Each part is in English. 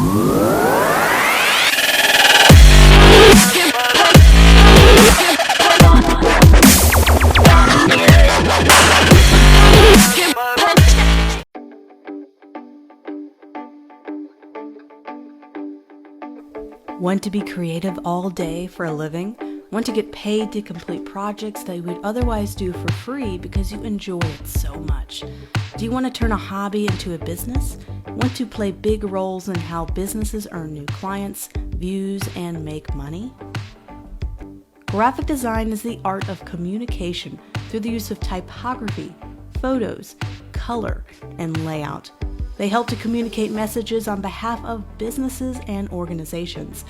Want to be creative all day for a living? Want to get paid to complete projects that you would otherwise do for free because you enjoy it so much? Do you want to turn a hobby into a business? Want to play big roles in how businesses earn new clients, views, and make money? Graphic design is the art of communication through the use of typography, photos, color, and layout. They help to communicate messages on behalf of businesses and organizations.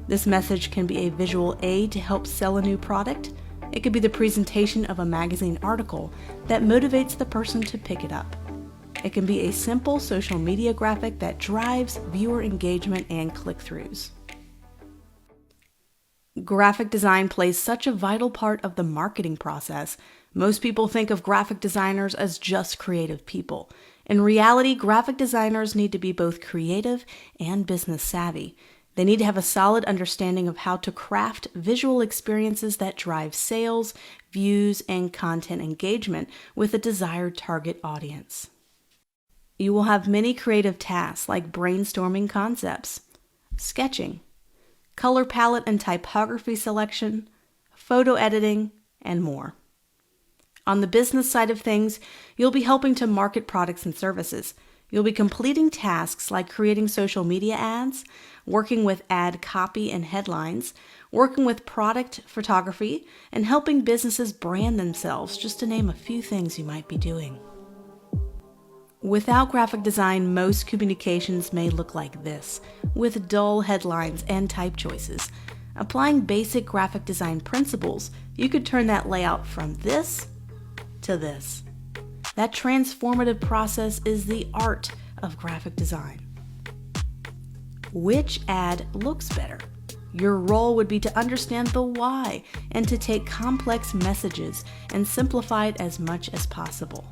This message can be a visual aid to help sell a new product. It could be the presentation of a magazine article that motivates the person to pick it up. It can be a simple social media graphic that drives viewer engagement and click-throughs. Graphic design plays such a vital part of the marketing process. Most people think of graphic designers as just creative people. In reality, graphic designers need to be both creative and business savvy. They need to have a solid understanding of how to craft visual experiences that drive sales, views, and content engagement with a desired target audience. You will have many creative tasks like brainstorming concepts, sketching, color palette and typography selection, photo editing, and more. On the business side of things, you'll be helping to market products and services. You'll be completing tasks like creating social media ads, working with ad copy and headlines, working with product photography, and helping businesses brand themselves, just to name a few things you might be doing. Without graphic design, most communications may look like this, with dull headlines and type choices. Applying basic graphic design principles, you could turn that layout from this to this. That transformative process is the art of graphic design. Which ad looks better? Your role would be to understand the why and to take complex messages and simplify it as much as possible.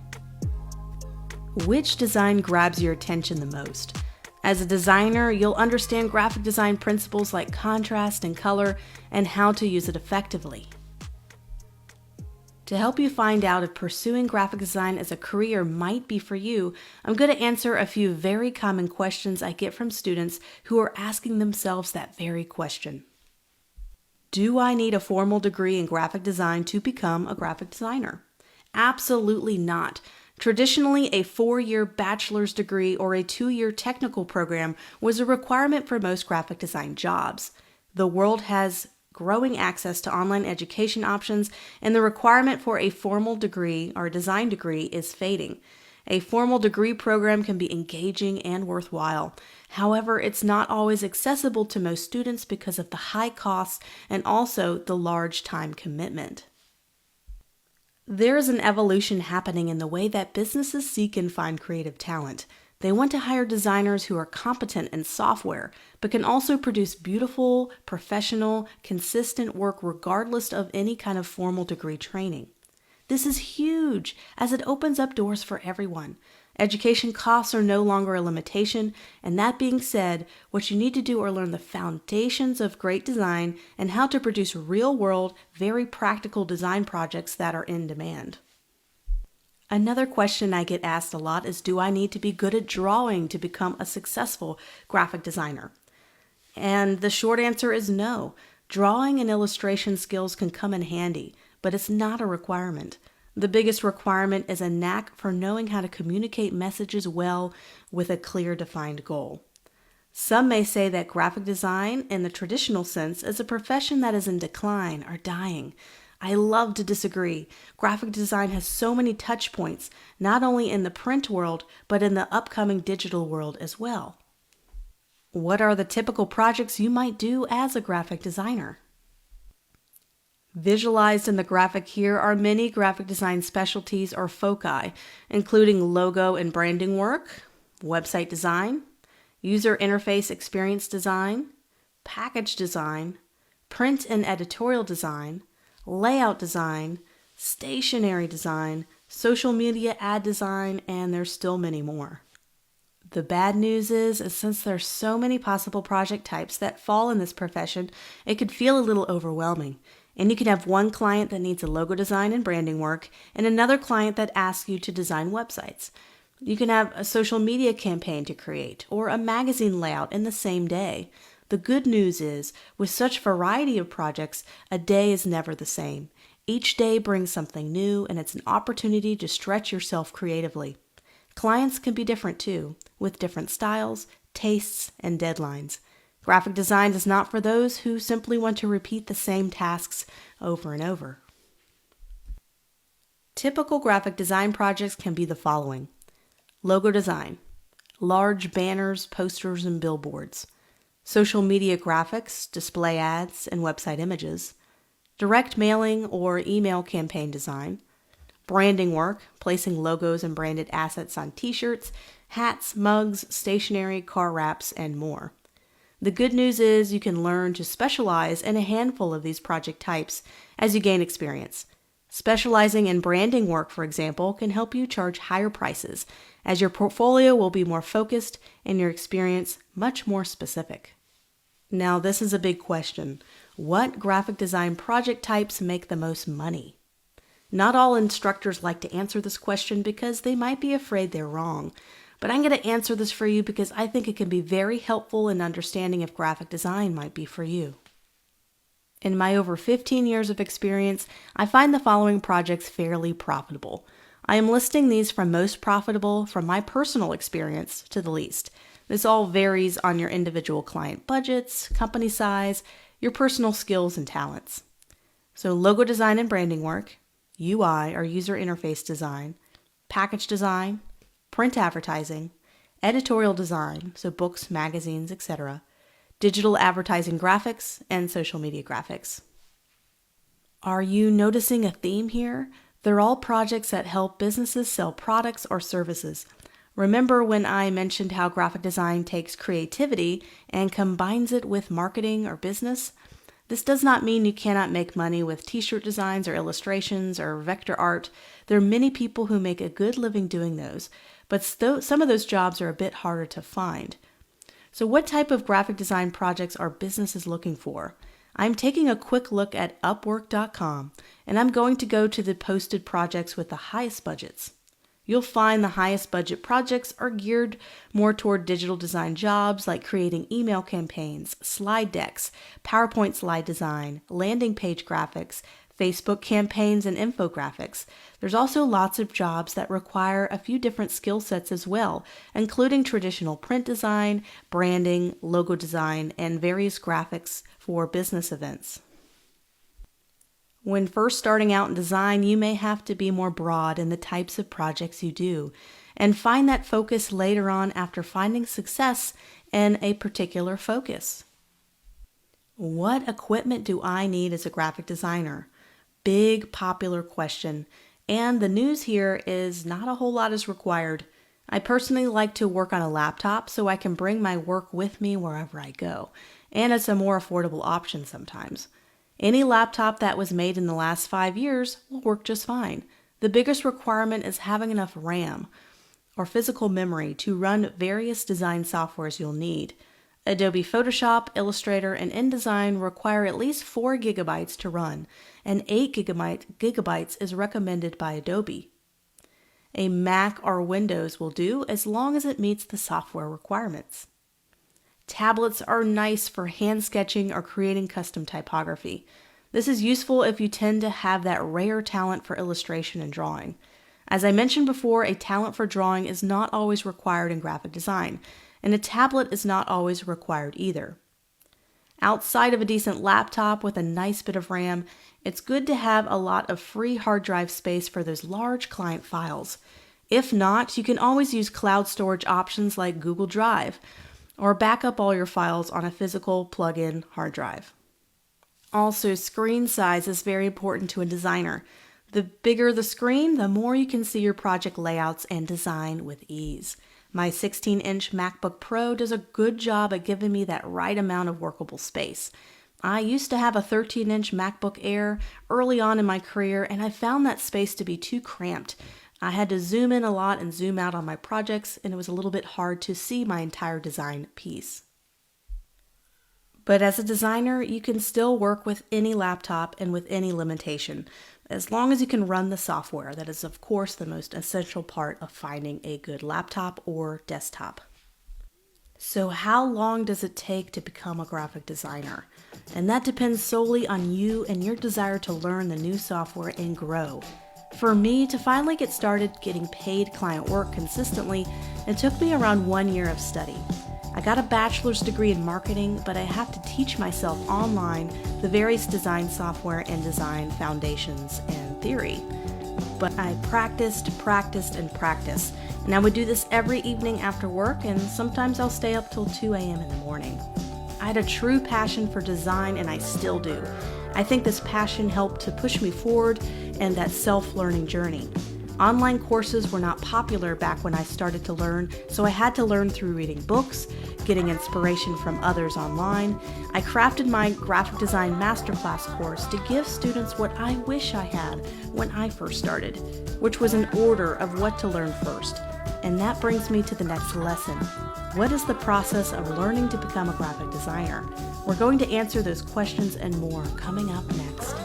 Which design grabs your attention the most? As a designer, you'll understand graphic design principles like contrast and color and how to use it effectively. To help you find out if pursuing graphic design as a career might be for you, I'm going to answer a few very common questions I get from students who are asking themselves that very question. Do I need a formal degree in graphic design to become a graphic designer? Absolutely not. Traditionally, a 4-year bachelor's degree or a 2-year technical program was a requirement for most graphic design jobs. The world has growing access to online education options, and the requirement for a formal degree or a design degree is fading. A formal degree program can be engaging and worthwhile. However, it's not always accessible to most students because of the high costs and also the large time commitment. There is an evolution happening in the way that businesses seek and find creative talent. They want to hire designers who are competent in software, but can also produce beautiful, professional, consistent work regardless of any kind of formal degree training. This is huge, as it opens up doors for everyone. Education costs are no longer a limitation, and that being said, what you need to do are learn the foundations of great design and how to produce real-world, very practical design projects that are in demand. Another question I get asked a lot is, do I need to be good at drawing to become a successful graphic designer? And the short answer is no. Drawing and illustration skills can come in handy, but it's not a requirement. The biggest requirement is a knack for knowing how to communicate messages well with a clear, defined goal. Some may say that graphic design, in the traditional sense, is a profession that is in decline or dying. I love to disagree. Graphic design has so many touch points, not only in the print world, but in the upcoming digital world as well. What are the typical projects you might do as a graphic designer? Visualized in the graphic here are many graphic design specialties or foci, including logo and branding work, website design, user interface experience design, package design, print and editorial design, layout design, stationery design, social media ad design, and there's still many more. The bad news is since there's so many possible project types that fall in this profession, it could feel a little overwhelming. And you can have one client that needs a logo design and branding work, and another client that asks you to design websites. You can have a social media campaign to create, or a magazine layout in the same day. The good news is, with such variety of projects, a day is never the same. Each day brings something new, and it's an opportunity to stretch yourself creatively. Clients can be different too, with different styles, tastes, and deadlines. Graphic design is not for those who simply want to repeat the same tasks over and over. Typical graphic design projects can be the following: logo design, large banners, posters, and billboards; social media graphics, display ads, and website images; direct mailing or email campaign design; branding work, placing logos and branded assets on t-shirts, hats, mugs, stationery, car wraps, and more. The good news is you can learn to specialize in a handful of these project types as you gain experience. Specializing in branding work, for example, can help you charge higher prices, as your portfolio will be more focused and your experience much more specific. Now, this is a big question. What graphic design project types make the most money? Not all instructors like to answer this question because they might be afraid they're wrong. But I'm going to answer this for you because I think it can be very helpful in understanding if graphic design might be for you. In my over 15 years of experience, I find the following projects fairly profitable. I am listing these from most profitable from my personal experience to the least. This all varies on your individual client budgets, company size, your personal skills and talents. So logo design and branding work, UI or user interface design, package design, print advertising, editorial design, so books, magazines, etc., digital advertising graphics, and social media graphics. Are you noticing a theme here? They're all projects that help businesses sell products or services. Remember when I mentioned how graphic design takes creativity and combines it with marketing or business? This does not mean you cannot make money with t-shirt designs or illustrations or vector art. There are many people who make a good living doing those, but some of those jobs are a bit harder to find. So what type of graphic design projects are businesses looking for? I'm taking a quick look at Upwork.com, and I'm going to go to the posted projects with the highest budgets. You'll find the highest budget projects are geared more toward digital design jobs like creating email campaigns, slide decks, PowerPoint slide design, landing page graphics, Facebook campaigns, and infographics. There's also lots of jobs that require a few different skill sets as well, including traditional print design, branding, logo design, and various graphics for business events. When first starting out in design, you may have to be more broad in the types of projects you do, and find that focus later on after finding success in a particular focus. What equipment do I need as a graphic designer? Big popular question, and the news here is not a whole lot is required. I personally like to work on a laptop so I can bring my work with me wherever I go, and it's a more affordable option sometimes. Any laptop that was made in the last 5 years will work just fine. The biggest requirement is having enough RAM or physical memory to run various design softwares you'll need. Adobe Photoshop, Illustrator, and InDesign require at least 4 gigabytes to run, and 8 gigabytes is recommended by Adobe. A Mac or Windows will do as long as it meets the software requirements. Tablets are nice for hand sketching or creating custom typography. This is useful if you tend to have that rare talent for illustration and drawing. As I mentioned before, a talent for drawing is not always required in graphic design, and a tablet is not always required either. Outside of a decent laptop with a nice bit of RAM, it's good to have a lot of free hard drive space for those large client files. If not, you can always use cloud storage options like Google Drive, or back up all your files on a physical plug-in hard drive. Also, screen size is very important to a designer. The bigger the screen, the more you can see your project layouts and design with ease. My 16-inch MacBook Pro does a good job at giving me that right amount of workable space. I used to have a 13-inch MacBook Air early on in my career, and I found that space to be too cramped. I had to zoom in a lot and zoom out on my projects, and it was a little bit hard to see my entire design piece. But as a designer, you can still work with any laptop and with any limitation, as long as you can run the software. That is, of course, the most essential part of finding a good laptop or desktop. So how long does it take to become a graphic designer? And that depends solely on you and your desire to learn the new software and grow. For me, to finally get started getting paid client work consistently, it took me around 1 year of study. I got a bachelor's degree in marketing, but I have to teach myself online the various design software and design foundations and theory. But I practiced, and I would do this every evening after work, and sometimes I'll stay up till 2 a.m. in the morning. I had a true passion for design, and I still do. I think this passion helped to push me forward in that self-learning journey. Online courses were not popular back when I started to learn, so I had to learn through reading books, getting inspiration from others online. I crafted my graphic design masterclass course to give students what I wish I had when I first started, which was an order of what to learn first. And that brings me to the next lesson. What is the process of learning to become a graphic designer? We're going to answer those questions and more coming up next.